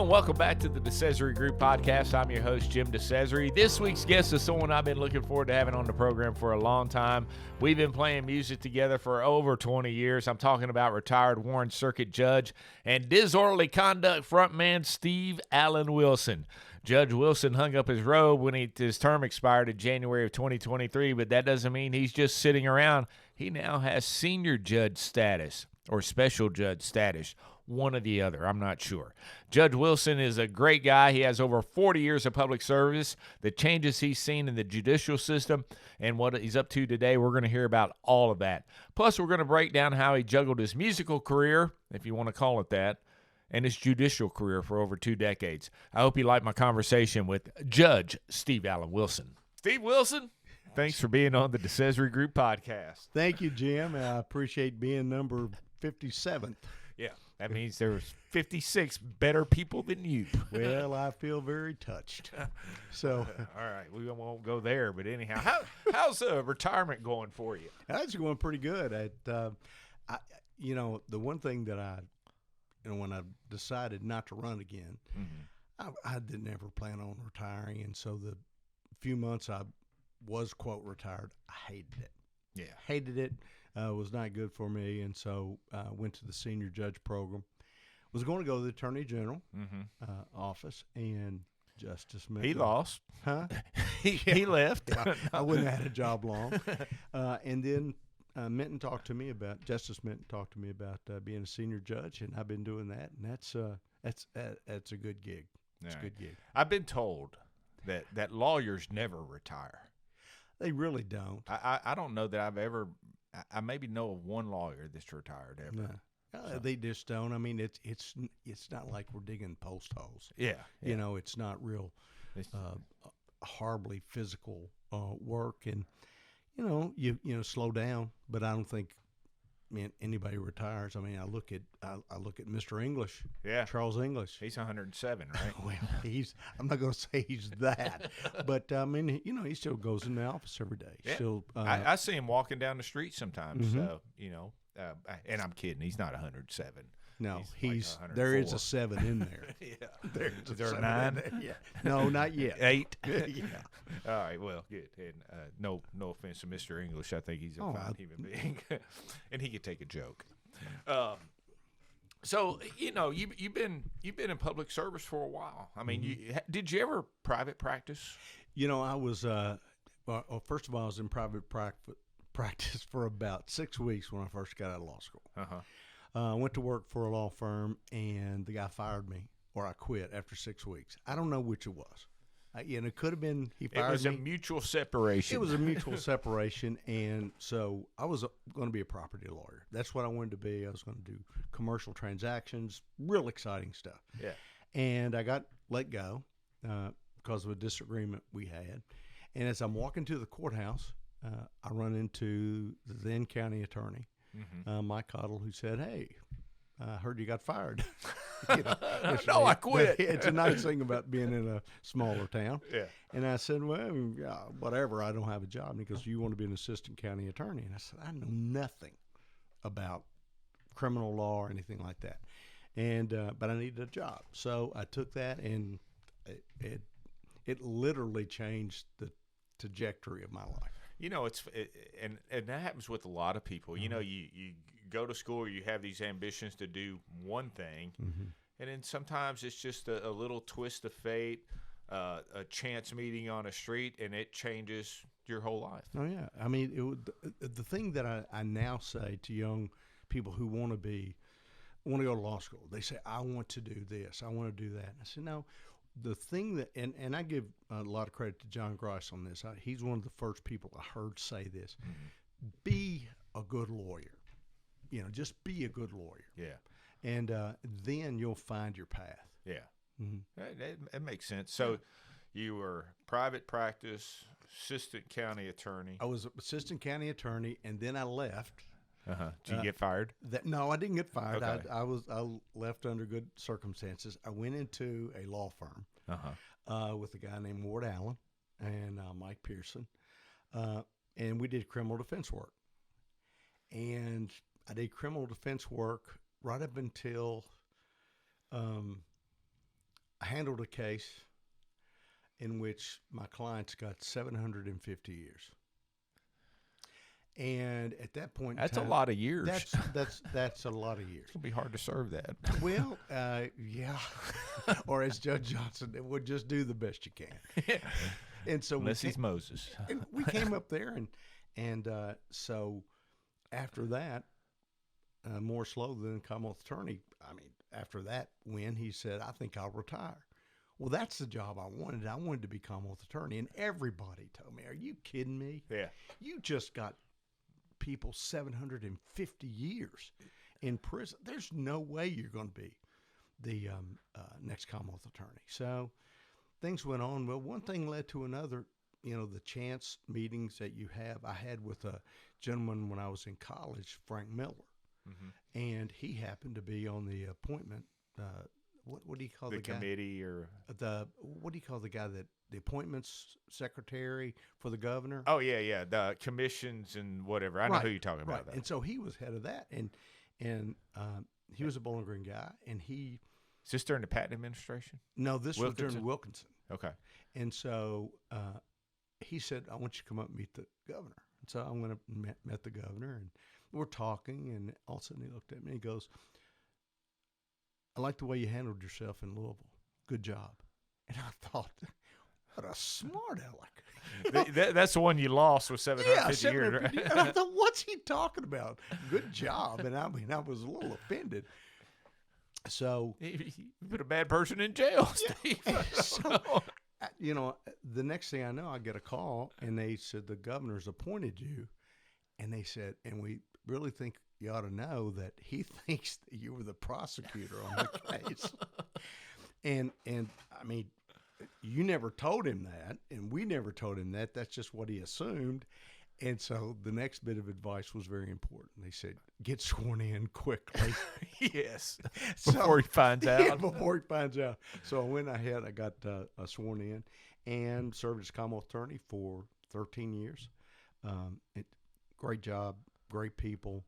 and welcome back to the DeCesare Group Podcast. I'm your host, Jim DeCesare. This week's guest is someone I've been looking forward to having on the program for a long time. We've been playing music together for over 20 years. I'm talking about retired Warren Circuit Judge and Disorderly Conduct frontman Steve Allen Wilson. Judge Wilson hung up his robe when his term expired in January of 2023, but that doesn't mean he's just sitting around. He now has senior judge status or special judge status. One or the other, I'm not sure. Judge Wilson is a great guy. He has over 40 years of public service, the changes he's seen in the judicial system, and what he's up to today. We're going to hear about all of that. Plus, we're going to break down how he juggled his musical career, if you want to call it that, and his judicial career for over 2 decades. I hope you like my conversation with Judge Steve Allen Wilson. Steve Wilson, thanks for being on the DeCesare Group Podcast. Thank you, Jim. I appreciate being number 57th. Yeah. That means there's 56 better people than you. Well, I feel very touched. So, all right, we won't go there. But anyhow, how's retirement going for you? That's going pretty good. The one thing that when I decided not to run again, I didn't ever plan on retiring, and so the few months I was quote retired, I hated it. Yeah, hated it. Was not good for me, and so went to the senior judge program. Was going to go to the attorney general office, and Justice Minton. He lost. Huh? He left. Yeah, I wouldn't have had a job long. And then Justice Minton talked to me about being a senior judge, and I've been doing that, and that's a good gig. It's a good gig. I've been told that lawyers never retire. They really don't. I don't know that I've ever. I maybe know of one lawyer that's retired ever. No. So. They just don't. I mean, it's not like we're digging post holes. Yeah. You know, it's not real horribly physical work, and you slow down. But I don't think anybody retires. I mean, I look at Mr. English. Yeah. Charles English. He's 107, right? Well, I'm not going to say he's that, but I mean, he still goes in the office every day. Yeah. Still, I see him walking down the street sometimes. So and I'm kidding. He's not 107. No, he's like there is a 7 in there. Yeah. Is there a 9? Yeah. No, not yet. 8? Yeah. All right. Well, good. And no offense to Mr. English. I think he's a fine human being, and he could take a joke. So you've been in public service for a while. I mean, did you ever private practice? I was. Well, first of all, I was in private practice for about 6 weeks when I first got out of law school. I went to work for a law firm, and the guy fired me, or I quit after 6 weeks. I don't know which it was. It could have been he fired me. It was a mutual separation. It was a mutual separation, and so I was going to be a property lawyer. That's what I wanted to be. I was going to do commercial transactions, real exciting stuff. Yeah. And I got let go because of a disagreement we had. And as I'm walking to the courthouse, I run into the then county attorney, Mike Cottle, who said, "Hey, I heard you got fired." No, I quit. It's a nice thing about being in a smaller town. Yeah. And I said, "Well, whatever. I don't have a job." And he goes, "You want to be an assistant county attorney?" And I said, "I know nothing about criminal law or anything like that, and but I needed a job." So I took that, and it literally changed the trajectory of my life. And that happens with a lot of people. You go to school, you have these ambitions to do one thing, and then sometimes it's just a little twist of fate, a chance meeting on a street, and it changes your whole life. Oh yeah, I mean, the thing that I now say to young people who want to go to law school, they say, "I want to do this, I want to do that." And I said, "No." The thing that, and I give a lot of credit to John Grice on this. He's one of the first people I heard say this. Be a good lawyer. Just be a good lawyer. Yeah. And then you'll find your path. Yeah. That makes sense. So you were private practice, assistant county attorney. I was assistant county attorney, and then I left. Did you get fired? No, I didn't get fired. Okay. I left under good circumstances. I went into a law firm with a guy named Ward Allen and Mike Pearson, and we did criminal defense work. And I did criminal defense work right up until I handled a case in which my clients got 750 years. And at that point in That's time, a lot of years. That's a lot of years. It'll be hard to serve that. Well, yeah. Or as Judge Johnson, it would just do the best you can. And so Unless he's Moses. and we came up there, and so after that, more slow than Commonwealth Attorney. I mean, after that win, he said, "I think I'll retire." Well, that's the job I wanted. I wanted to be Commonwealth Attorney, and everybody told me, "Are you kidding me? Yeah. You just got people 750 years in prison. There's no way you're going to be the next Commonwealth Attorney." So things went on. Well, one thing led to another. You know, the chance meetings that you have. I had with a gentleman when I was in college, Frank Miller, and he happened to be on the appointment. What do you call the guy? Committee or What do you call the guy that the appointments secretary for the governor? Oh yeah, the commissions and whatever. I know who you're talking about. Though. And so he was head of that, and he was a Bowling Green guy, and he. Is this during the Patton administration? No, this was during Wilkinson. Okay. And so he said, "I want you to come up and meet the governor." And so I went up and met the governor, and we're talking, and all of a sudden he looked at me and he goes, "I like the way you handled yourself in Louisville. Good job." And I thought, what a smart aleck. That's the one you lost with 750 years. Right? And I thought, what's he talking about? Good job. And I mean, I was a little offended. So You put a bad person in jail, Steve. so, you know, the next thing I know, I get a call, and they said, "The governor's appointed you." And they said, "And we really think you ought to know that he thinks that you were the prosecutor on the case." And I mean, you never told him that, and we never told him that. That's just what he assumed. And so the next bit of advice was very important. They said, "Get sworn in quickly." Yes. Before he finds out. Yeah, before he finds out. So I went ahead, I got sworn in and served as Commonwealth Attorney for 13 years. Great job, great people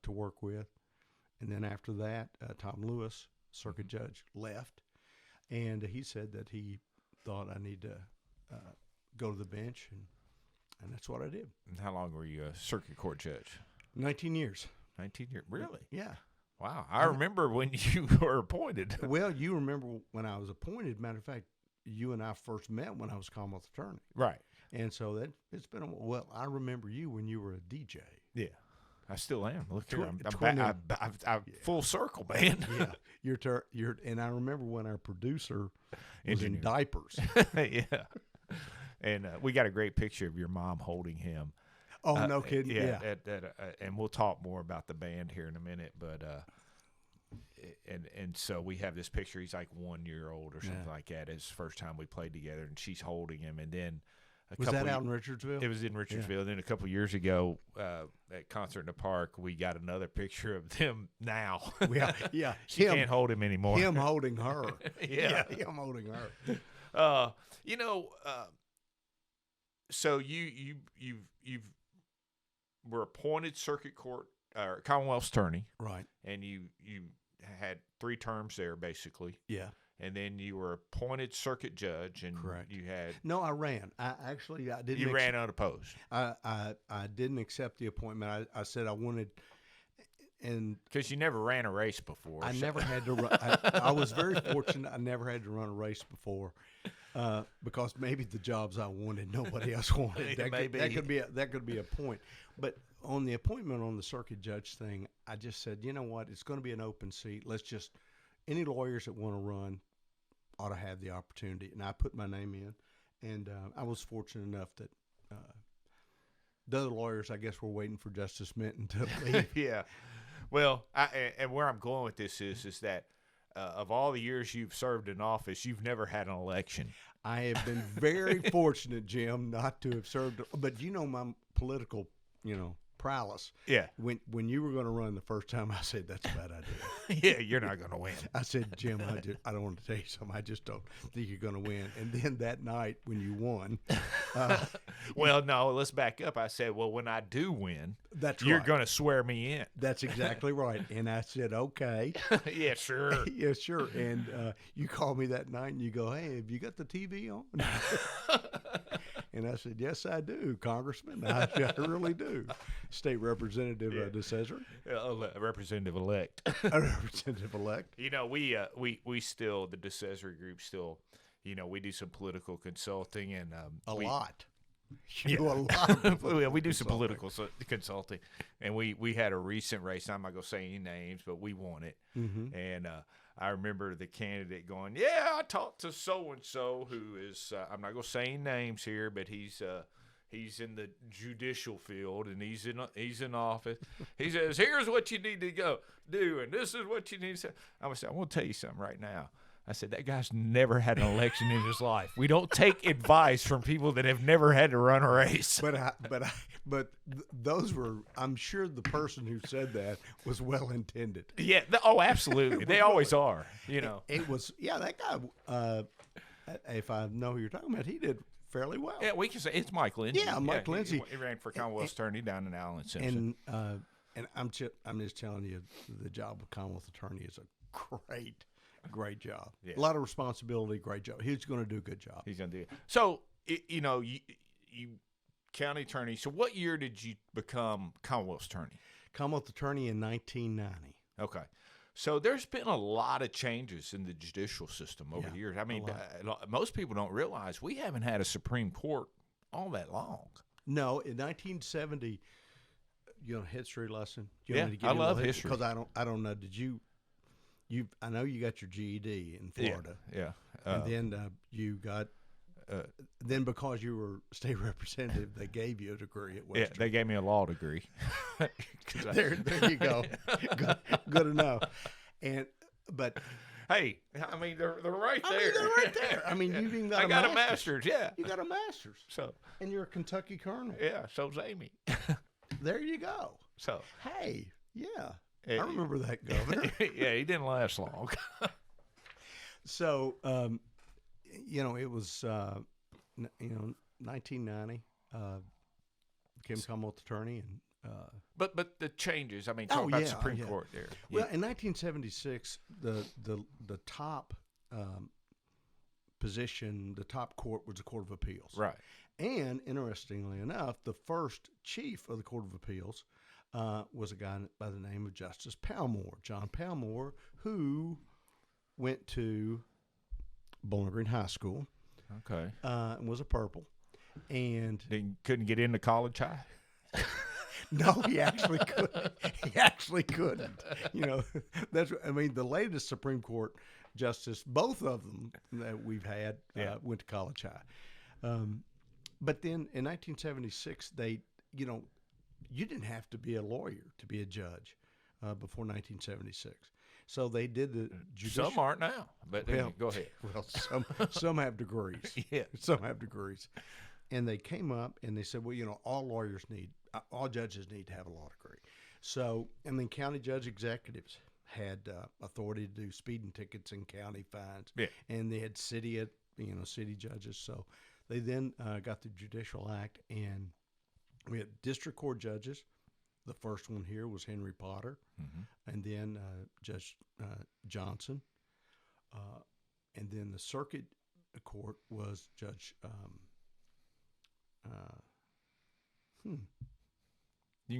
to work with. And then after that, Tom Lewis, circuit judge, left. And he said that he thought I need to go to the bench, and that's what I did. And how long were you a circuit court judge? 19 years. 19 years. Really? Yeah. Wow. I remember when you were appointed. Well, you remember when I was appointed. Matter of fact, you and I first met when I was Commonwealth Attorney. Right. And so it's been well, I remember you when you were a DJ. Yeah. I still am. Look here, I'm full circle, man. Yeah, and I remember when our producer was in diapers. Yeah, and we got a great picture of your mom holding him. Oh, no kidding. Yeah. And we'll talk more about the band here in a minute, but and so we have this picture. He's like 1 year old or something like that. It's the first time we played together, and she's holding him, and then. Was that out in Richardsville? It was in Richardsville. Yeah. And then a couple of years ago at Concert in the Park, we got another picture of them now. Yeah. She can't hold him anymore. Him holding her. Yeah, him holding her. So you were appointed circuit court or Commonwealth's attorney. Right. And you had 3 terms there, basically. Yeah. And then you were appointed circuit judge, and correct. You had no. I ran. I didn't. You ran unopposed. I didn't accept the appointment. I said I wanted, and because you never ran a race before. I never had to run. I was very fortunate. I never had to run a race before, because maybe the jobs I wanted nobody else wanted. That could be a point. But on the appointment on the circuit judge thing, I just said, you know what? It's going to be an open seat. Let's just. Any lawyers that want to run ought to have the opportunity. And I put my name in. And I was fortunate enough that the other lawyers, I guess, were waiting for Justice Minton to leave. Yeah. Well, and where I'm going with this is that of all the years you've served in office, you've never had an election. I have been very fortunate, Jim, not to have served. But you know my political, prowess. Yeah. When you were going to run the first time, I said, that's a bad idea. Yeah, you're not going to win. I said, Jim, I don't want to tell you something. I just don't think you're going to win. And then that night when you won. Well, no, let's back up. I said, well, when I do win, you're going to swear me in. That's exactly right. And I said, okay. Yeah, sure. Yeah, sure. And you called me that night and you go, hey, have you got the TV on? And I said, yes, I do, Congressman. I really do. State Representative DeCesare. Representative-elect. Representative-elect. You know, we still, the DeCesare group still, you know, we do some political consulting and a lot. Yeah. Do a lot. We do some political consulting, and we had a recent race. I'm not gonna say any names, but we won it. Mm-hmm. And I remember the candidate going, "Yeah, I talked to so and so who is I'm not gonna say any names here, but he's in the judicial field and he's in office. He says, here's what you need to go do, and this is what you need to say." I was saying, I want to tell you something right now. I said, that guy's never had an election in his life. We don't take advice from people that have never had to run a race. But those were, I'm sure the person who said that was well intended. Yeah. Absolutely. They always are, you know. It was, that guy, if I know who you're talking about, he did fairly well. Yeah, we can say it's Mike Lindsay. Yeah, Mike Lindsay. He ran for Commonwealth attorney down in Allen Simpson. And I'm just telling you, the job of Commonwealth attorney is a great job. Yeah. A lot of responsibility, great job. He's going to do a good job. He's going to do it. So, you know, you county attorney. So what year did you become Commonwealth attorney? Commonwealth attorney in 1990. Okay. So there's been a lot of changes in the judicial system over the years. I mean, most people don't realize we haven't had a Supreme Court all that long. No, in 1970, you know, history lesson. I love history because I don't know. Did you? I know you got your GED in Florida. Yeah. And then you got. Then because you were state representative, they gave you a degree at Western. Yeah, they gave me a law degree. There you go. Good enough. But hey, I mean they're right there. They're right there. I mean, you've even got I got a master's. Yeah, you got a master's. So, and you're a Kentucky colonel. Yeah, so's Amy. There you go. So, hey, yeah, I remember that governor. Yeah, he didn't last long. So, you know, it was, 1990, became Commonwealth attorney. And but the changes, I mean, talk about Supreme Court there. Well, in 1976, the top position, the top court was the Court of Appeals. Right. And interestingly enough, the first chief of the Court of Appeals was a guy by the name of Justice Palmore, John Palmore, who went to Bowling Green High School. Okay. And was a purple. And couldn't get into college high? No, he actually couldn't. He actually couldn't. You know, the latest Supreme Court justice, both of them that we've had, went to college high. But then in 1976, you didn't have to be a lawyer to be a judge before 1976. So they did the judicial. Some aren't now, but go ahead. Well, some have degrees. Yeah, some have degrees. And they came up and they said, well, you know, all judges need to have a law degree. So, and then county judge executives had authority to do speeding tickets and county fines. Yeah. And they had city judges. So they then got the Judicial Act, and we had district court judges. The first one here was Henry Potter, and then Judge Johnson, and then the circuit court was Judge. We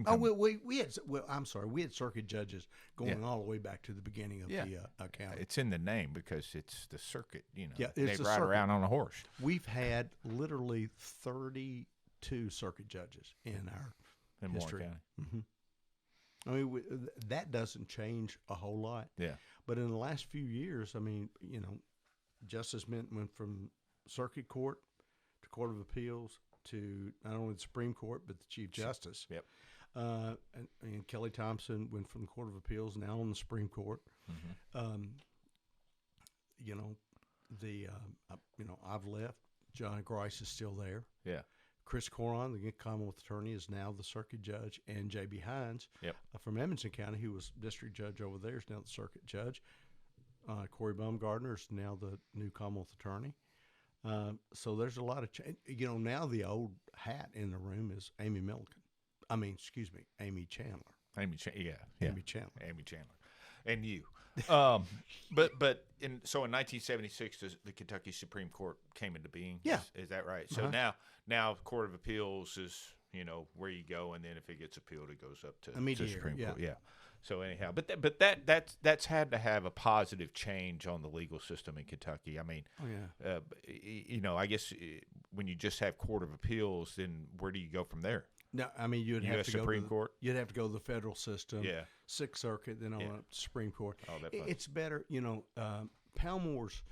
had. Well, I'm sorry. We had circuit judges going all the way back to the beginning of the county. It's in the name because it's the circuit. You know, it's they ride around on a horse. We've had literally 32 circuit judges in our history. Moore County. Mm-hmm. I mean, that doesn't change a whole lot. Yeah. But in the last few years, I mean, you know, Justice Mint went from circuit court to Court of Appeals to not only the Supreme Court but the Chief Justice. Yep. And Kelly Thompson went from the Court of Appeals now on the Supreme Court. You know, I've left. John Grice is still there. Yeah. Chris Coron, the Commonwealth Attorney, is now the circuit judge, and J.B. Hines from Edmonson County, who was district judge over there, is now the circuit judge. Corey Baumgardner is now the new Commonwealth Attorney. So there's a lot of change. Now the old hat in the room is Amy Milliken. Amy Chandler. Amy Chandler. Amy Chandler. Amy Chandler. And you. So in 1976, the Kentucky Supreme Court came into being. Yeah. Is that right? So now Court of Appeals is, where you go, and then if it gets appealed, it goes up to the Supreme Court. Yeah. So anyhow, but that's had to have a positive change on the legal system in Kentucky. I mean, I guess when you just have Court of Appeals, then where do you go from there? No, I mean you'd have to go Supreme Court. You'd have to go to the federal system. Yeah. Sixth Circuit, then on up to Supreme Court. Oh, it's better, Palmore's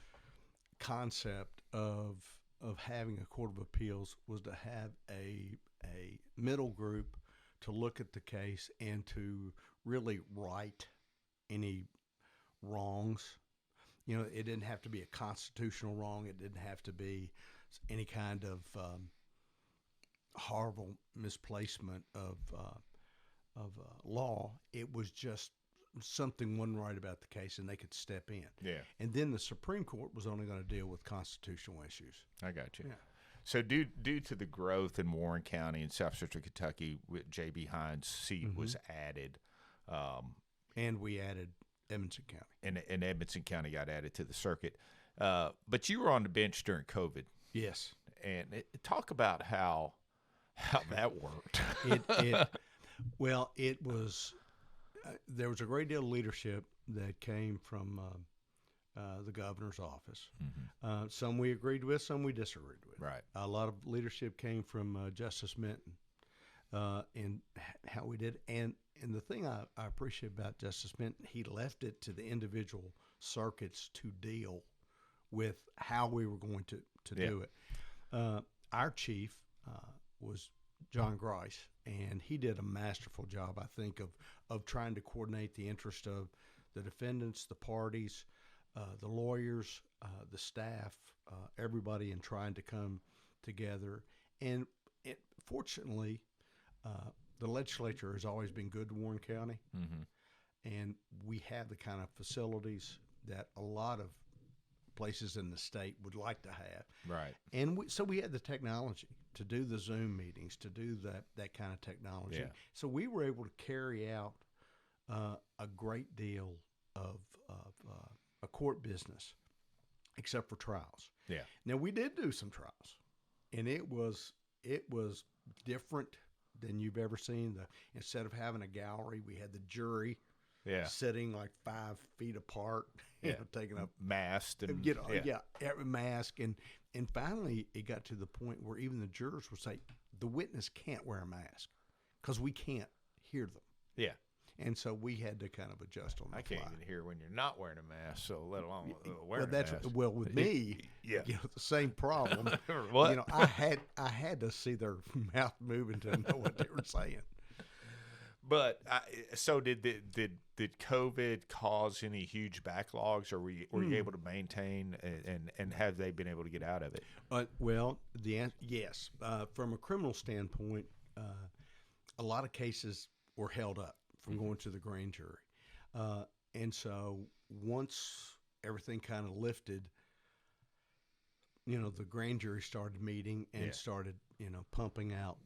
concept of having a Court of Appeals was to have a middle group to look at the case and to really right any wrongs. It didn't have to be a constitutional wrong. It didn't have to be any kind of horrible misplacement of law. It was just something wasn't right about the case, and they could step in. Yeah. And then the Supreme Court was only going to deal with constitutional issues. I got you. Yeah. So due to the growth in Warren County and South Central Kentucky, J.B. Hines' seat was added. And we added Edmonson County. And Edmonson County got added to the circuit. But you were on the bench during COVID. Yes. And talk about how that worked. It was there was a great deal of leadership that came from the governor's office. Some we agreed with, some we disagreed with. Right. A lot of leadership came from Justice Minton and how we did. And the thing I appreciate about Justice Minton, he left it to the individual circuits to deal with how we were going to do it. Our chief was John Grice, and he did a masterful job, I think, of trying to coordinate the interest of the defendants, the parties, the lawyers, the staff, everybody, in trying to come together. And fortunately, the legislature has always been good to Warren County, and we have the kind of facilities that a lot of places in the state would like to have. Right. And so we had the technology to do the Zoom meetings, to do that kind of technology. Yeah. So we were able to carry out a great deal of a court business, except for trials. Yeah. Now we did do some trials, and it was different than you've ever seen. Instead of having a gallery, we had the jury sitting like 5 feet apart, taking up masked and every mask, and finally it got to the point where even the jurors would say the witness can't wear a mask because we can't hear them. Yeah. And so we had to kind of adjust on the I can't fly. even hear when you're not wearing a mask, so let alone wearing a mask. With me, the same problem. What? I had to see their mouth moving to know what they were saying. But so did COVID cause any huge backlogs, or were you able to maintain, and have they been able to get out of it? Well, the answer, yes. From a criminal standpoint, a lot of cases were held up from going to the grand jury. And so once everything kind of lifted, the grand jury started meeting and started, pumping out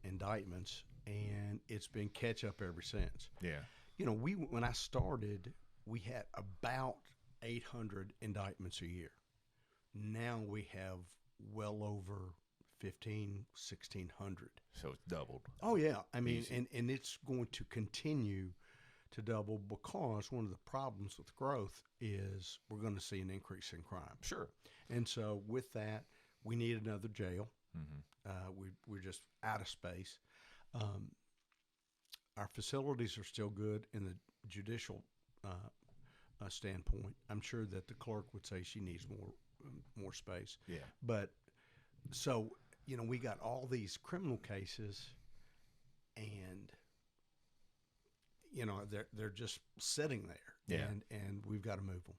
indictments, and it's been catch up ever since. Yeah. When I started, we had about 800 indictments a year. Now we have well over 1,600. So it's doubled. Oh yeah, I mean, and it's going to continue to double, because one of the problems with growth is we're going to see an increase in crime. Sure. And so with that, we need another jail. We're just out of space. Our facilities are still good in the judicial standpoint. I'm sure that the clerk would say she needs more space. Yeah. But so we got all these criminal cases, and they're just sitting there. Yeah. And we've got to move them.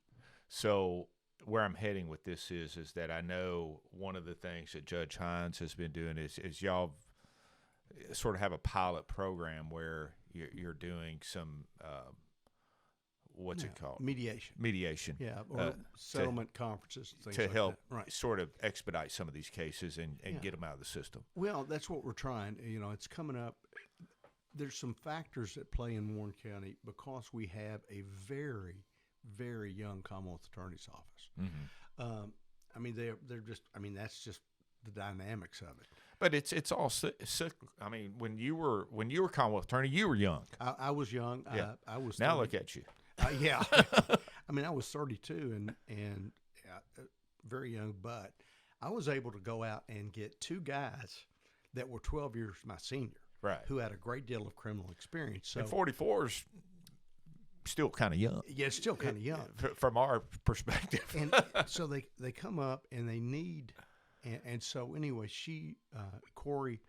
So where I'm heading with this is that I know one of the things that Judge Hines has been doing is y'all sort of have a pilot program where you're doing some what's it called? Mediation. Yeah, or settlement conferences and things to like help that. Right. sort of expedite some of these cases and get them out of the system. Well, that's what we're trying. You know, it's coming up. There's some factors that play in Warren County because we have a very, very young Commonwealth Attorney's Office. Mm-hmm. I mean, they're just. I mean, that's just the dynamics of it. But it's all cyclical. I mean, when you were Commonwealth Attorney, you were young. I was young. Yeah. I was. Now look at you. Yeah. I mean, I was 32 and very young, but I was able to go out and get two guys that were 12 years my senior, right, who had a great deal of criminal experience. So and 44 is still kind of young. Yeah, it's still kind of young from our perspective. And so they come up and they need, and so anyway, Corey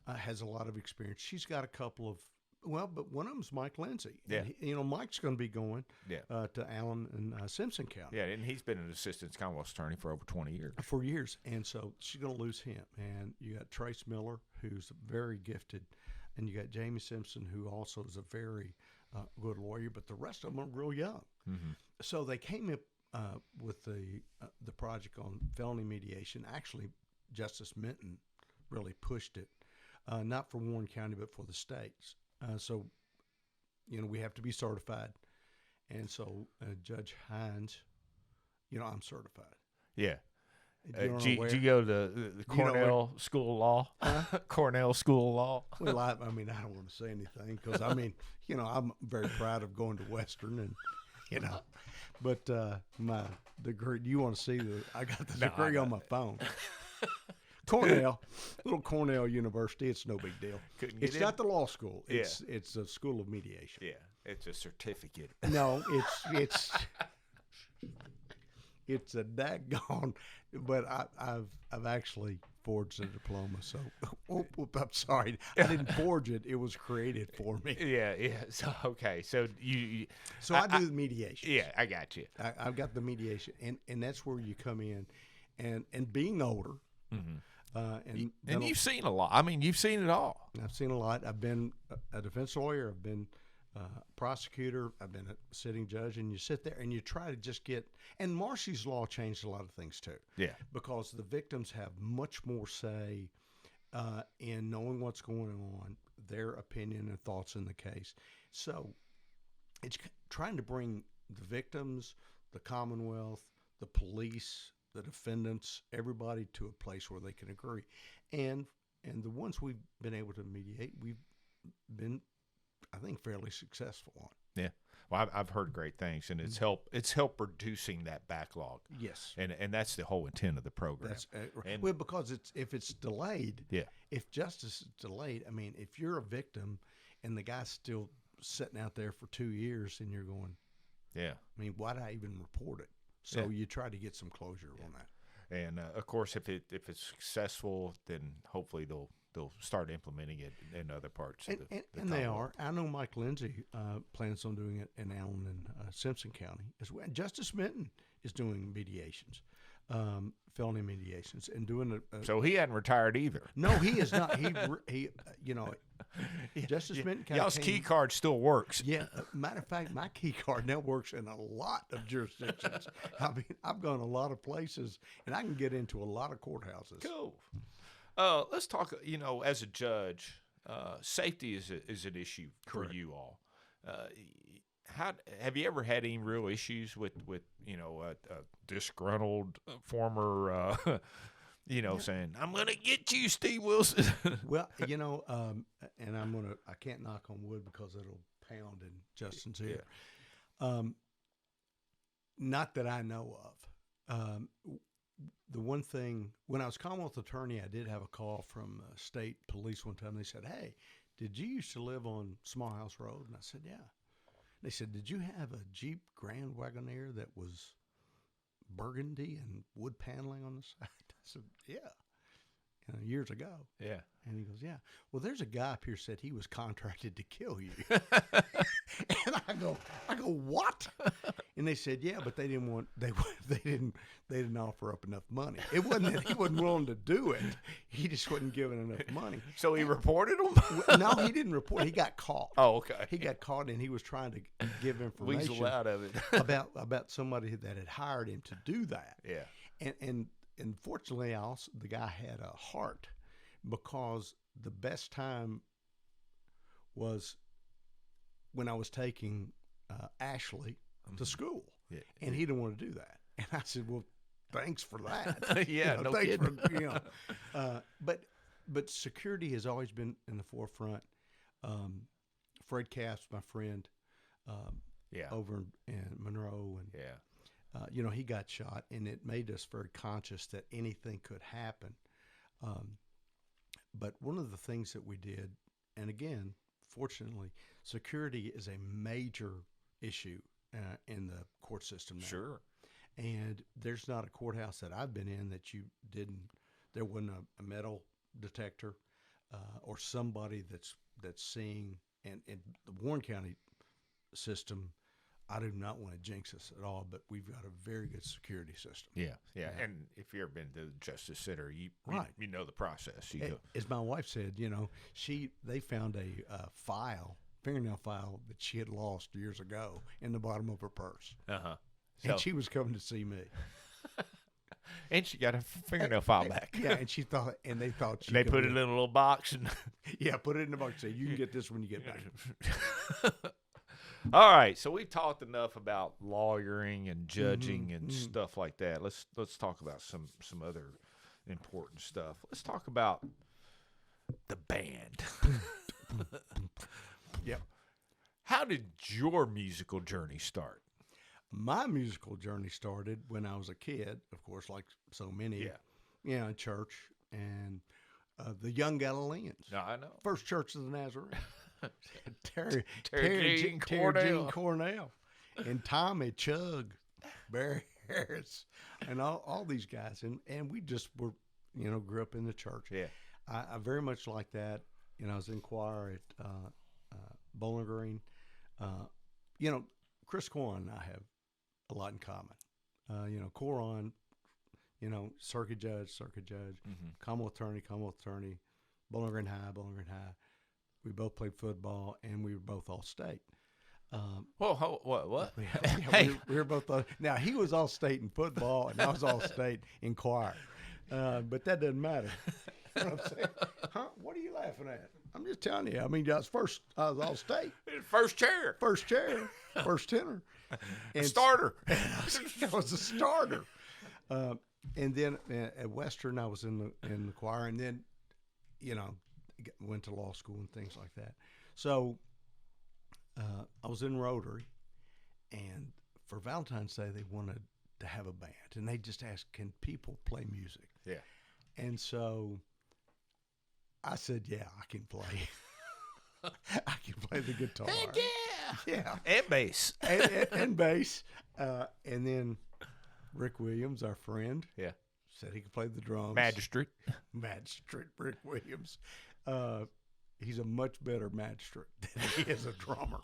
has a lot of experience. She's got a couple of. Well, but one of them's Mike Lindsay. Yeah. And Mike's going to be going to Allen and Simpson County. Yeah, and he's been an assistant Commonwealth attorney for over 20 years. For years. And so she's going to lose him. And you got Trace Miller, who's very gifted. And you got Jamie Simpson, who also is a very good lawyer. But the rest of them are real young. Mm-hmm. So they came up with the project on felony mediation. Actually, Justice Minton really pushed it, not for Warren County, but for the states. So, you know, we have to be certified. And so Judge Hines, you know, I'm certified. Yeah. Did you go to the Cornell School of Law? Cornell School of Law? Well, I mean, I don't want to say anything because, I mean, you know, I'm very proud of going to Western and, you know. But my degree, do you want to see I got the degree on my phone. Cornell, little Cornell University. It's no big deal. It's not the law school. It's a school of mediation. Yeah, it's a certificate. No, it's a daggone. But I've actually forged a diploma. So I'm sorry, I didn't forge it. It was created for me. Yeah. So okay, so you I do the mediation. Yeah, I got you. I've got the mediation, and that's where you come in, and being older. Mm-hmm. And you've seen a lot. I mean, you've seen it all. I've seen a lot. I've been a defense lawyer. I've been a prosecutor. I've been a sitting judge. And you sit there and you try to just get – and Marcy's Law changed a lot of things too. Yeah. Because the victims have much more say in knowing what's going on, their opinion and thoughts in the case. So it's trying to bring the victims, the Commonwealth, the police – the defendants, everybody to a place where they can agree. And the ones we've been able to mediate, we've been, I think, fairly successful on. Yeah. Well, I've heard great things, and it's helped reducing that backlog. Yes. And that's the whole intent of the program. That's well, because if it's delayed, if justice is delayed, I mean, if you're a victim and the guy's still sitting out there for 2 years and you're going, I mean, why did I even report it? So you try to get some closure on that. And of course, if it's successful, then hopefully they'll start implementing it in other parts. And they are. I know Mike Lindsay plans on doing it in Allen and Simpson County as well. Justice Minton is doing mediations, felony mediations, and doing so he hadn't retired either. No, he is not. He you know, Justice Minton. Y'all's key card still works. Yeah, matter of fact, my key card now works in a lot of jurisdictions. I mean, I've gone a lot of places, and I can get into a lot of courthouses. Cool. Let's talk. You know, as a judge, safety is an issue for you all. How have you ever had any real issues with you know a disgruntled former saying I'm gonna get you, Steve Wilson? Well, you know, and I can't knock on wood because it'll pound in Justin's ear. Not that I know of. The one thing, when I was Commonwealth attorney, I did have a call from state police one time. They said, "Hey, did you used to live on Small House Road?" And I said, "Yeah." They said, "Did you have a Jeep Grand Wagoneer that was burgundy and wood paneling on the side?" I said, "Yeah." Years ago. Yeah. And he goes, "Yeah. Well, there's a guy up here said he was contracted to kill you." And I go, "What?" And they said, yeah, but they didn't want they didn't offer up enough money. It wasn't that he wasn't willing to do it; he just wasn't giving enough money. So he reported them? No, he didn't report. He got caught. Oh, okay. He got caught, and he was trying to give information Weasel out of it. about somebody that had hired him to do that. Yeah. And fortunately, also the guy had a heart, because the best time was when I was taking Ashley to school, and he didn't want to do that. And I said, "Well, thanks for that." Yeah, no thanks kidding. for, but security has always been in the forefront. Fred Capps, my friend, over in Monroe, and he got shot, and it made us very conscious that anything could happen. But one of the things that we did, and again, fortunately, security is a major issue in the court system now. Sure. And there's not a courthouse that I've been in that there wasn't a metal detector or somebody that's seeing, and the Warren County system, I do not want to jinx us at all, but we've got a very good security system. Yeah. And if you've ever been to the Justice Center, you know the process. As my wife said, they found a fingernail file that she had lost years ago in the bottom of her purse. Uh-huh. And she was coming to see me. And she got a fingernail file back. Yeah, and they thought they put it in a little box. And put it in the box. Say, you can get this when you get back. All right, so we've talked enough about lawyering and judging and stuff like that. Let's talk about some other important stuff. Let's talk about the band. Yep. How did your musical journey start? My musical journey started when I was a kid, of course, like so many. In church, and the Young Galileans. No, I know. First Church of the Nazarene. Terry Jean Cornell, and Tommy Chug, Barry Harris, and all these guys, and we just were, grew up in the church. Yeah, I very much like that. I was in choir at Bowling Green. Chris Coran and I have a lot in common. Coran, circuit judge, Commonwealth attorney, Bowling Green High. We both played football, and we were both All-State. What? We were both. Now, he was All-State in football, and I was All-State in choir. But that doesn't matter. You know what I'm saying? Huh? What are you laughing at? I'm just telling you. I mean, I was All-State. First chair. First tenor. And starter. I was a starter. And then at Western, I was in the choir, and then, went to law school and things like that. So I was in Rotary, and for Valentine's Day, they wanted to have a band, and they just asked, can people play music? Yeah. And so I said, yeah, I can play. I can play the guitar. Heck yeah. Yeah. And bass. and bass. And then Rick Williams, our friend, said he could play the drums. Magistrate Rick Williams. He's a much better magistrate than he is a drummer.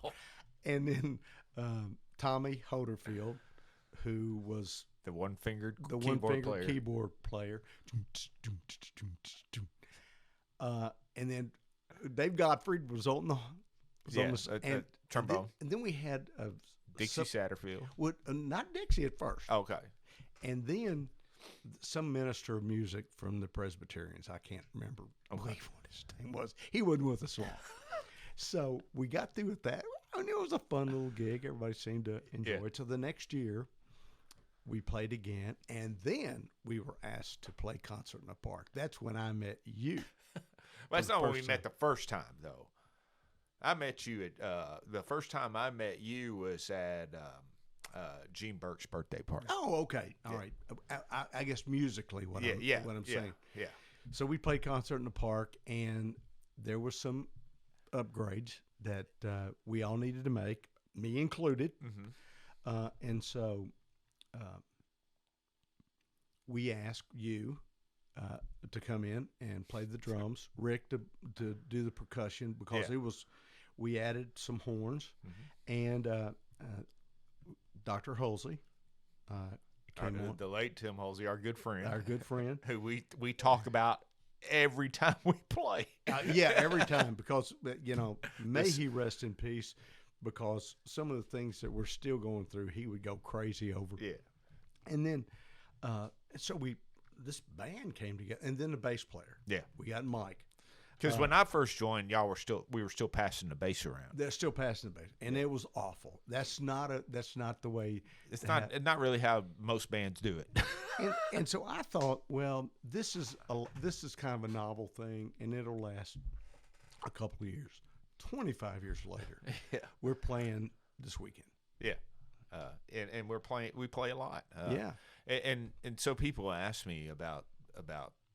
And then Tommy Hoderfield, who was the one-fingered keyboard player. And then Dave Gottfried was on the trombone. And then we had Dixie Satterfield. Not Dixie at first. Okay. And then some minister of music from the Presbyterians. I can't remember what his name was. He wasn't with us long. So we got through with that. And it was a fun little gig. Everybody seemed to enjoy it. So the next year, we played again. And then we were asked to play Concert in the Park. That's when I met you. Well, that's not when we met the first time, though. I met you at the first time I met you was at Gene Burke's birthday party. Oh, okay. All right. I guess musically what I'm saying. Yeah. So we played Concert in the Park, and there were some upgrades that we all needed to make, me included. Mm-hmm. And so we asked you to come in and play the drums, Rick to do the percussion, because we added some horns, and Dr. Halsey came on. The late Tim Halsey, our good friend, who we talk about every time we play. Yeah, every time, because may he rest in peace, because some of the things that we're still going through, he would go crazy over. Yeah. And then, so this band came together, and then the bass player. Yeah. We got Mike. Because when I first joined, we were still passing the bass around. They're still passing the bass, and it was awful. That's not the way. It's not really how most bands do it. and so I thought, well, this is kind of a novel thing, and it'll last a couple of years. 25 years later, Yeah. we're playing this weekend. Yeah. And we play a lot. Yeah. And so people ask me about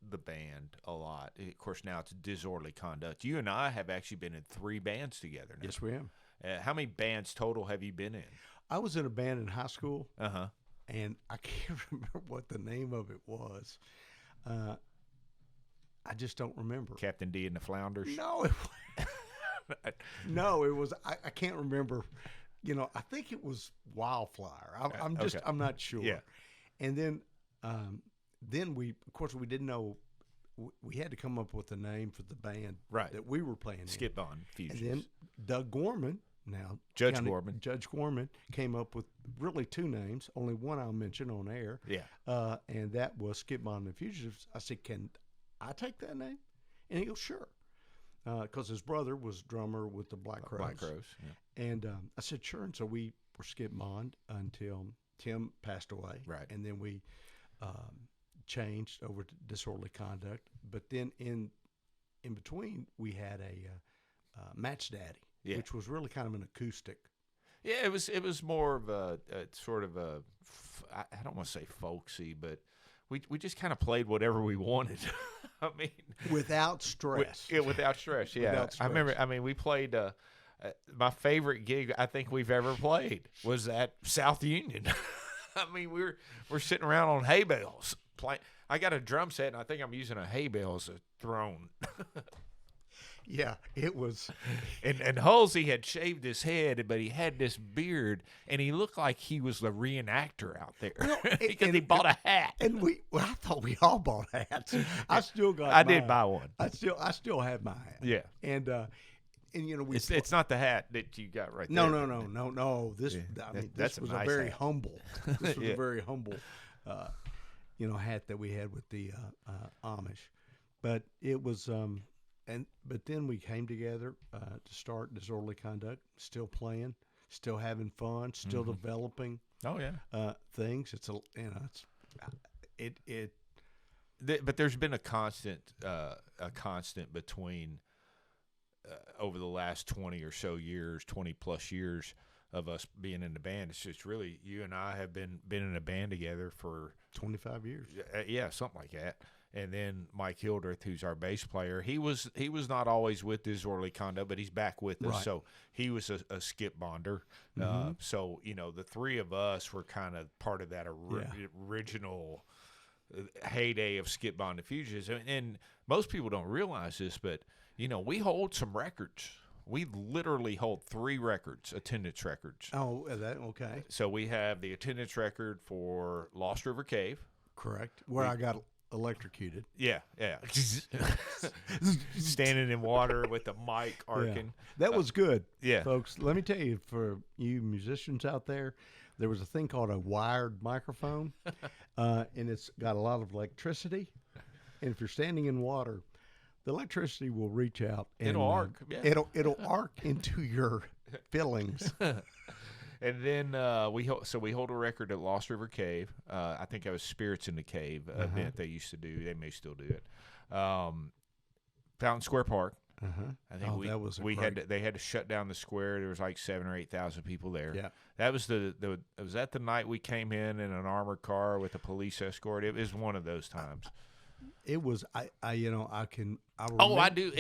the band a lot. Of course, now it's Disorderly Conduct. You and I have actually been in 3 bands together now. Yes, we have. How many bands total have you been in? I was in a band in high school. Uh-huh. And I can't remember what the name of it was. I just don't remember. Captain D and the Flounders? No, it was. I can't remember. I think it was Wildflower. I'm not sure. Yeah. And then we didn't know. We had to come up with a name for the band that we were playing in. Skip on Fusions. And then Doug Gorman. Now, Judge Gorman came up with really 2 names. Only one I'll mention on air. Yeah. And that was Skip Bond and the Fugitives. I said, "Can I take that name?" And he goes, "Sure." Because his brother was drummer with the Black Crows. Black Crows, yeah. And I said, "Sure." And so we were Skip Bond until Tim passed away. Right. And then we changed over to Disorderly Conduct. But then in between, we had a Match Daddy. Yeah. Which was really kind of an acoustic. Yeah, it was more of a sort of a, I don't want to say folksy, but we just kind of played whatever we wanted. I mean, without stress. Without stress. Yeah, without stress. I remember. I mean, we played. My favorite gig I think we've ever played was at South Union. I mean, we're sitting around on hay bales playing. I got a drum set, and I think I'm using a hay bale as a throne. Yeah, it was. And Halsey had shaved his head, but he had this beard, and he looked like he was the reenactor out there because he bought a hat. And I thought we all bought hats. I still got. I did buy one. I still have my hat. Yeah. And it's not the hat that you got right there. No. This was a very humble. This was a very humble, hat that we had with the Amish, but it was. But then we came together to start Disorderly Conduct, still playing, still having fun, still developing. Oh yeah, things. But there's been a constant between over the last 20 or so years, 20 plus years of us being in the band. It's just really you and I have been in a band together for 25 years. Yeah, something like that. And then Mike Hildreth, who's our bass player, he was not always with Disorderly Conduct, but he's back with us. Right. So he was a Skip Bonder. So the 3 of us were kind of part of that original heyday of Skip Bond and Fugitives. And most people don't realize this, but we hold some records. We literally hold 3 records, attendance records. Oh, okay. So we have the attendance record for Lost River Cave. Correct. Where I got electrocuted. Yeah. Standing in water with the mic arcing. That was good. Yeah. Folks, let me tell you, for you musicians out there was a thing called a wired microphone, and it's got a lot of electricity. And if you're standing in water, the electricity will reach out. And, it'll arc. Yeah. It'll arc into your fillings. And then we hold a record at Lost River Cave. I think that was Spirits in the Cave event they used to do. They may still do it. Fountain Square Park. I think they had to shut down the square. There was like 7,000 or 8,000 people there. Yeah, that was was that the night we came in an armored car with a police escort. It was one of those times. It was. I remember. I do.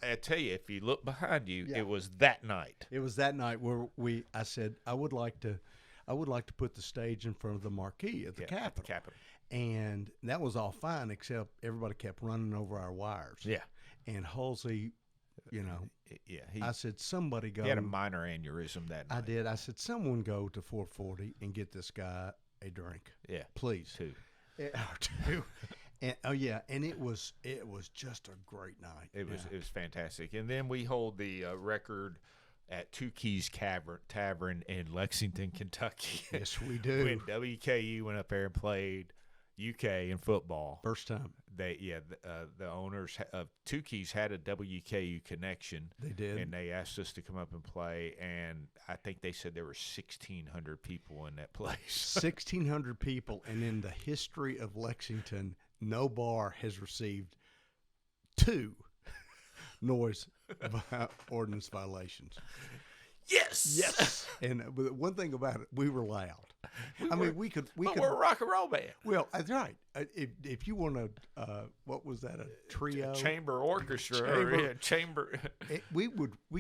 I tell you, if you look behind you, it was that night. It was that night where I said I would like to put the stage in front of the marquee at the Capitol. And that was all fine, except everybody kept running over our wires. Yeah. And Halsey Yeah, I said, somebody go. He had a minor aneurysm that night. I did. I said, someone go to 440 and get this guy a drink. Yeah, please. Two. And, and it was just a great night. It was fantastic. And then we hold the record at Two Keys Tavern in Lexington, Kentucky. Yes, we do. When WKU went up there and played UK in football. First time. The owners of Two Keys had a WKU connection. They did. And they asked us to come up and play, and I think they said there were 1,600 people in that place. 1,600 people, and in the history of Lexington, no bar has received 2 noise ordinance violations. Yes. And but one thing about it, we were loud. We could. We're a rock and roll band. Well, that's right. If you want to, what was that? A trio, chamber orchestra, chamber. We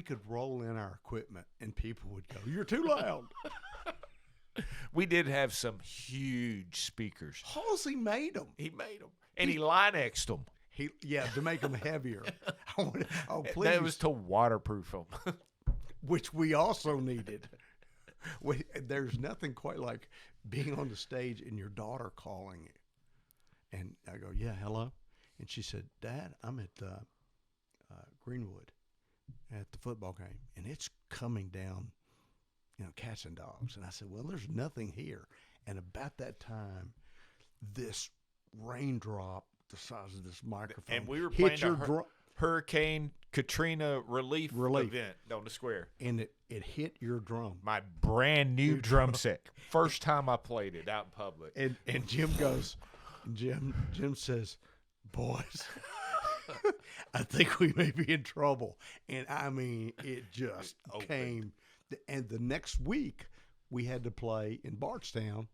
could roll in our equipment, and people would go, "You're too loud." We did have some huge speakers. Halsey made them. He made them, and he Linexed them. To make them heavier. Please. That was to waterproof them. Which we also needed. There's nothing quite like being on the stage and your daughter calling you. And I go, yeah, hello? And she said, Dad, I'm at Greenwood at the football game, and it's coming down, cats and dogs. And I said, well, there's nothing here. And about that time, this raindrop the size of this microphone, and we were playing Hurricane Katrina relief event on the square, and it hit your drum. My brand new drum set, first time I played it out in public. And Jim goes, Jim says, boys, I think we may be in trouble. And I mean, it just came. And the next week, we had to play in Bardstown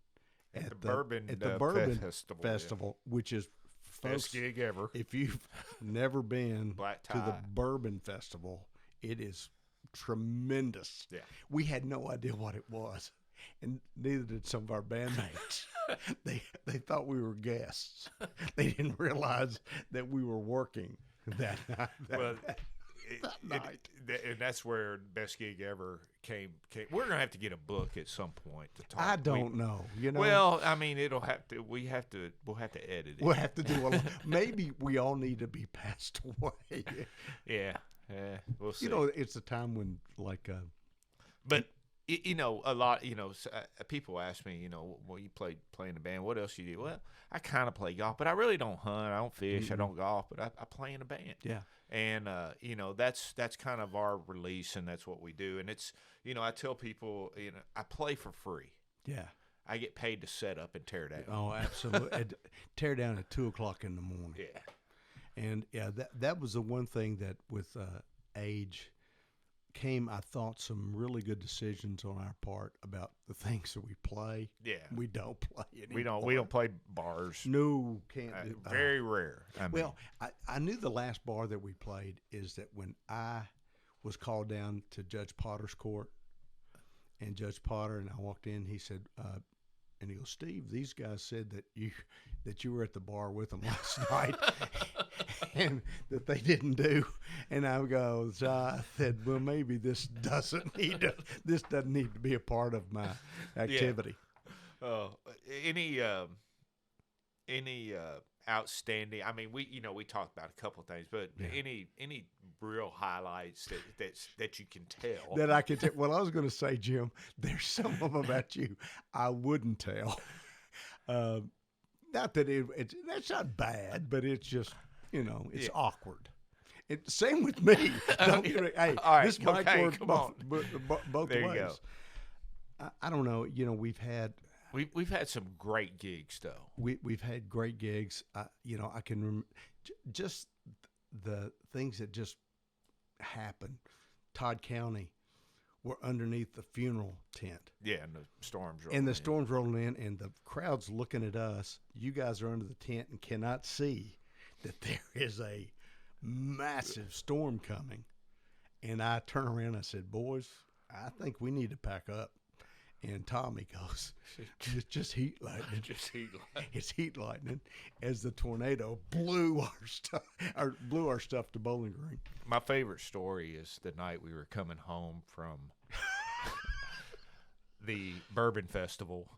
at the Bourbon Festival, which is best gig ever. If you've never been to the Bourbon Festival, it is tremendous. Yeah. We had no idea what it was, and neither did some of our bandmates. They thought we were guests. They didn't realize that we were working that night. And that's where best gig ever came. We're gonna have to get a book at some point to talk. I don't know. Well, I mean, we'll have to edit it. We'll have to do maybe we all need to be passed away. Yeah, we'll see. It's a time when but a lot. People ask me, well, you play in the band. What else you do? Well, I kind of play golf, but I really don't hunt. I don't fish. I don't golf, but I play in a band. Yeah. And that's kind of our release, and that's what we do. And it's I tell people I play for free. Yeah, I get paid to set up and tear down. Oh, absolutely, tear down at 2:00 in the morning. Yeah, and that was the one thing that with age came. I thought some really good decisions on our part about the things that we play. Yeah, we don't play anymore. We don't play bars. No, can't. Very rare. I knew the last bar that we played is that when I was called down to Judge Potter's court, and Judge Potter and I walked in, he said, and he goes, Steve, these guys said that you were at the bar with them last night. And that they didn't do, and I said, well, maybe this doesn't need to be a part of my activity. Yeah. Any outstanding? I mean, we talked about a couple of things, but any real highlights that you can tell? That I can tell. Well, I was going to say, Jim, there's some of them about you I wouldn't tell. Not that that's not bad, but it's just. It's awkward. Same with me. Hey, all right, this might work both ways. You go. I don't know. We've had some great gigs though. We've had great gigs. I can remember just the things that just happened. Todd County, we're underneath the funeral tent. Yeah, and the storms rolling in, and the crowd's looking at us. You guys are under the tent and cannot see that there is a massive storm coming. And I turn around and I said, boys, I think we need to pack up. And Tommy goes, it's just heat lightning. Just heat lightning. It's heat lightning as the tornado blew our stuff to Bowling Green. My favorite story is the night we were coming home from the Bourbon Festival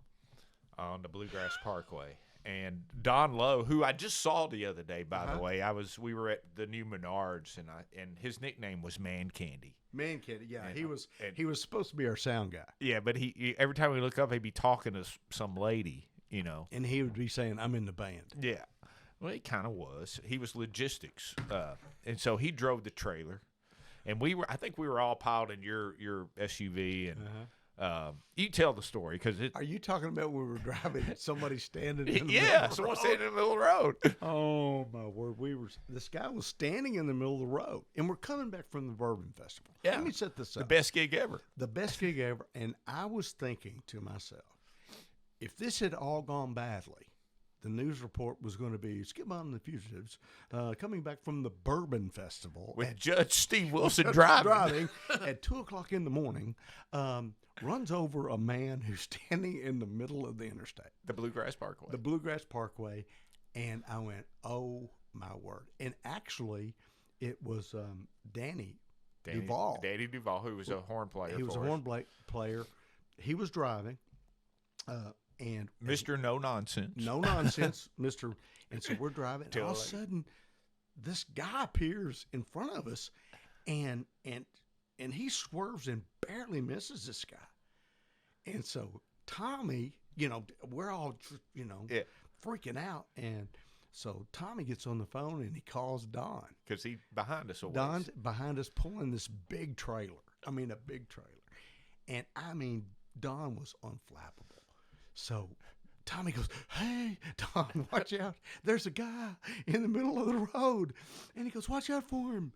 on the Bluegrass Parkway. And Don Lowe, who I just saw the other day, by the way, we were at the new Menards, and his nickname was Man Candy. Man Candy, yeah, And, he was supposed to be our sound guy. Yeah, but he every time we look up, he'd be talking to some lady, you know, and he would be saying, "I'm in the band." Yeah, well, he kind of was. He was logistics, and so he drove the trailer, and I think we were all piled in your SUV, and you tell the story because Are you talking about when we were driving? Somebody standing in the yeah, middle of the someone road? standing in the middle of the road. Oh my word! This guy was standing in the middle of the road, and we're coming back from the Bourbon Festival. Yeah. Let me set this The up. best gig ever. The best gig ever. And I was thinking to myself, if this had all gone badly, the news report was going to be Skip on the Fugitives coming back from the Bourbon Festival With Judge Steve Wilson driving at 2:00 in the morning. Runs over a man who's standing in the middle of the interstate, the Bluegrass Parkway. the Bluegrass Parkway, and I went, "Oh my word!" And actually, it was Danny Duval. Danny Duval, who was a horn player. He was a horn player. He was driving, and Mr. No Nonsense. no nonsense, Mister. And so we're driving, and all of a sudden, this guy appears in front of us, and he swerves and barely misses this guy. And so Tommy, we're all, freaking out. And so Tommy gets on the phone and he calls Don. Because he's behind us a ways. Don's behind us pulling this big trailer. I mean, a big trailer. And Don was unflappable. So Tommy goes, "Hey, Don, watch out. There's a guy in the middle of the road." And he goes, "Watch out for him."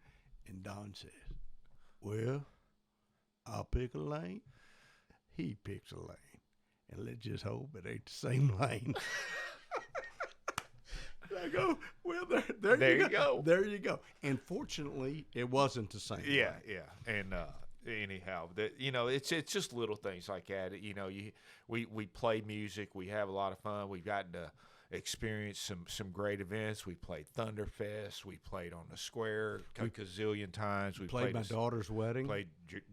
And Don says, "Well, I'll pick a lane." He picks a lane. And let's just hope it ain't the same lane. I go, "Well, there you go. There you go." And fortunately, it wasn't the same lane. Yeah. And anyhow, it's just little things like that. We play music. We have a lot of fun. We've gotten to experience some great events. We played Thunderfest. We played on the square a gazillion times. We played my daughter's wedding. Played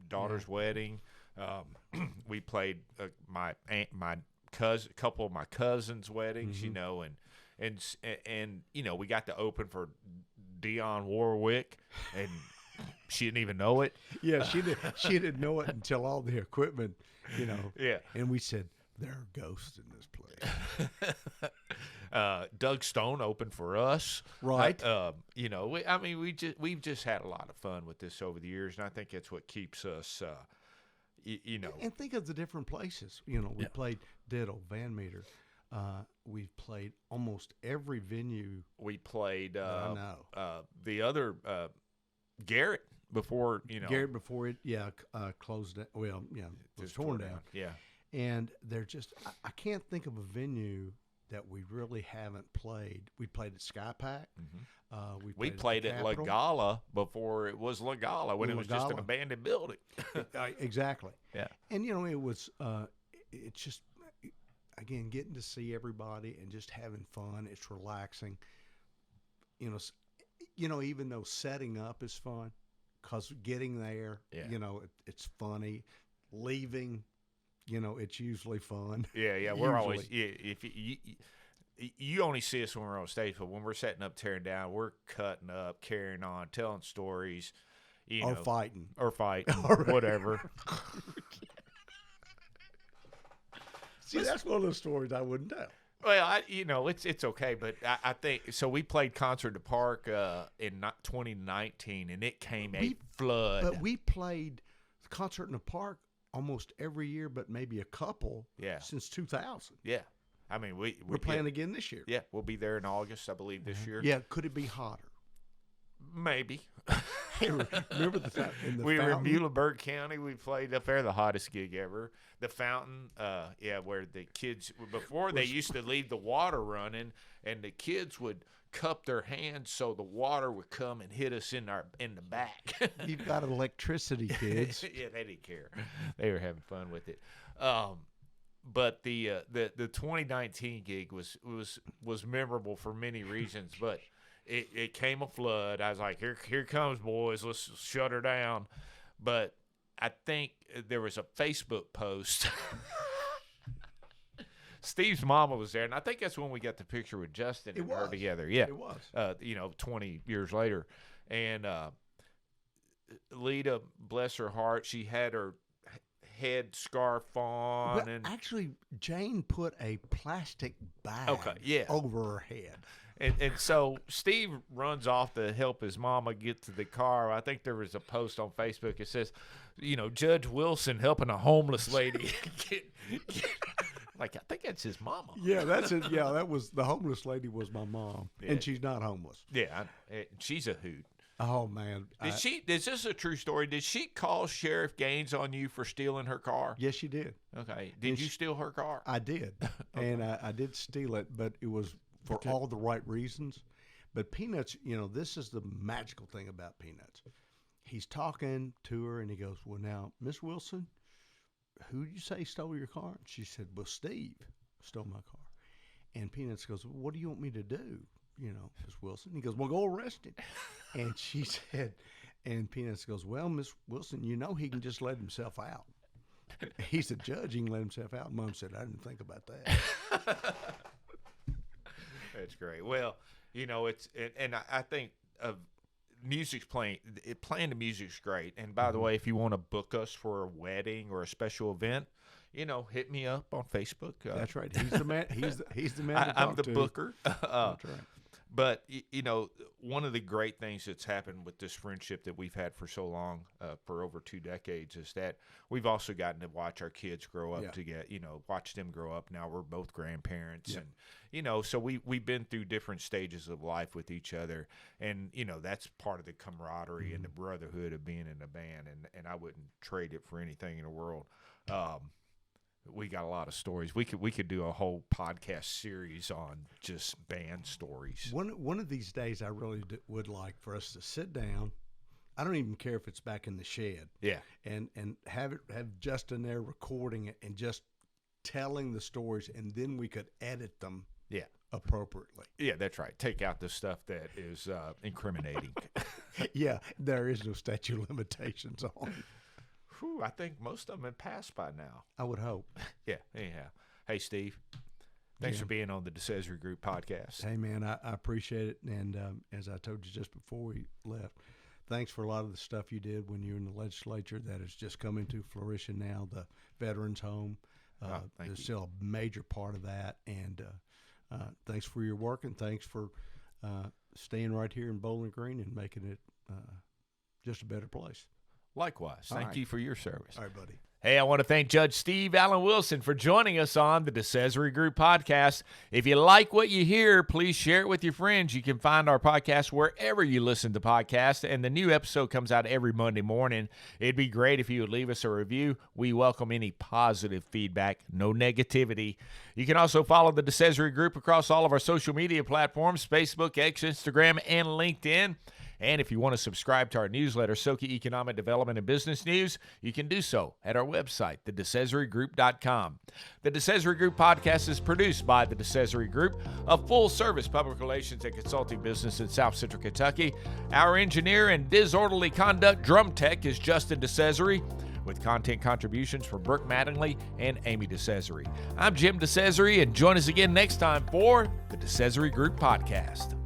daughter's wedding. We played my couple of my cousins' weddings. And we got to open for Dionne Warwick, and she didn't even know it. Yeah, she didn't know it until all the equipment, Yeah. And we said, "There are ghosts in this place." Doug Stone opened for us, right? We've just had a lot of fun with this over the years, and I think that's what keeps us, And think of the different places. We played Ditto, Van Meter. We've played almost every venue. We played I know. The other Garrett before Garrett before it closed it. Well, it was torn down. Yeah. And they're just I can't think of a venue that we really haven't played. We played at Sky Pack. Mm-hmm. We played at La Gala before it was La Gala, when it was just an abandoned building. Exactly. Yeah. And it was it's just, again, getting to see everybody and just having fun. It's relaxing. Even though setting up is fun, because getting there, it's funny. Leaving, it's usually fun. Yeah. We're always if you only see us when we're on stage, but when we're setting up, tearing down, we're cutting up, carrying on, telling stories, or fighting, whatever. See, that's one of those stories I wouldn't tell. Well, it's okay, but I think so. We played Concert at the Park in 2019, and it came a flood. But we played Concert in the Park almost every year, but maybe a couple since 2000. Yeah. I mean, we're playing again this year. Yeah, we'll be there in August, I believe, this year. Yeah, could it be hotter? Maybe. Hey, remember the time in the We were in fountain? Muhlenberg County. We played up there, the hottest gig ever. The fountain, where the kids, before they used to leave the water running, and the kids would cup their hands so the water would come and hit us in the back. You've got electricity, kids. Yeah, they didn't care. They were having fun with it. But the 2019 gig was memorable for many reasons, but it came a flood. I was like, here comes, boys, let's shut her down. But I think there was a Facebook post. Steve's mama was there, and I think that's when we got the picture with Justin and her together. Yeah, It was. 20 years later. And Lita, bless her heart, she had her head scarf on. Well, and actually, Jane put a plastic bag over her head. And so Steve runs off to help his mama get to the car. I think there was a post on Facebook. It says, Judge Wilson helping a homeless lady get like, I think that's his mama. Yeah, that's it. Yeah, that was the homeless lady was my mom, and she's not homeless. Yeah, she's a hoot. Oh man, Is this a true story? Did she call Sheriff Gaines on you for stealing her car? Yes, she did. Okay. Did you steal her car? I did, okay. And I did steal it, but it was for all the right reasons. But Peanuts, this is the magical thing about Peanuts. He's talking to her, and he goes, "Well, now, Miss Wilson, who did you say stole your car?" And she said, "Well, Steve stole my car." And Peanuts goes, "Well, what do you want me to do, Miss Wilson?" He goes, "Well, go arrest him." And she said, and Peanuts goes, "Well, Miss Wilson, he can just let himself out. He's a judge, he can let himself out." Mom said, "I didn't think about that." That's great. Well, I think of music's playing the music's great. And by the way, if you want to book us for a wedding or a special event, hit me up on Facebook. That's right. He's the man. He's the man. I'm the booker. That's right. But one of the great things that's happened with this friendship that we've had for so long, for over 2 decades, is that we've also gotten to watch our kids grow up together. Watch them grow up. Now we're both grandparents, and so we've been through different stages of life with each other, and that's part of the camaraderie and the brotherhood of being in a band, and I wouldn't trade it for anything in the world. We got a lot of stories. We could do a whole podcast series on just band stories. One of these days, I really would like for us to sit down. I don't even care if it's back in the shed. Yeah. And have Justin there recording it and just telling the stories, and then we could edit them. Yeah. Appropriately. Yeah, that's right. Take out the stuff that is incriminating. Yeah, there is no statute of limitations on it. Whew, I think most of them have passed by now. I would hope. Yeah, anyhow. Hey, Steve, thanks for being on the DeCesare Group podcast. Hey, man, I appreciate it. And as I told you just before we left, thanks for a lot of the stuff you did when you were in the legislature that is just coming to fruition now, the Veterans Home. There's still a major part of that. And thanks for your work, and thanks for staying right here in Bowling Green and making it just a better place. Likewise. Thank you for your service. All right, buddy. Hey, I want to thank Judge Steve Allen Wilson for joining us on the DeCesare Group podcast. If you like what you hear, please share it with your friends. You can find our podcast wherever you listen to podcasts, and the new episode comes out every Monday morning. It'd be great if you would leave us a review. We welcome any positive feedback, no negativity. You can also follow the DeCesare Group across all of our social media platforms, Facebook, X, Instagram, and LinkedIn. And if you want to subscribe to our newsletter, Soka Economic Development and Business News, you can do so at our website, thedecesaregroup.com. The DeCesare Group podcast is produced by the DeCesare Group, a full-service public relations and consulting business in South Central Kentucky. Our engineer and disorderly conduct drum tech is Justin DeCesare, with content contributions from Brooke Mattingly and Amy DeCesare. I'm Jim DeCesare, and join us again next time for the DeCesare Group podcast.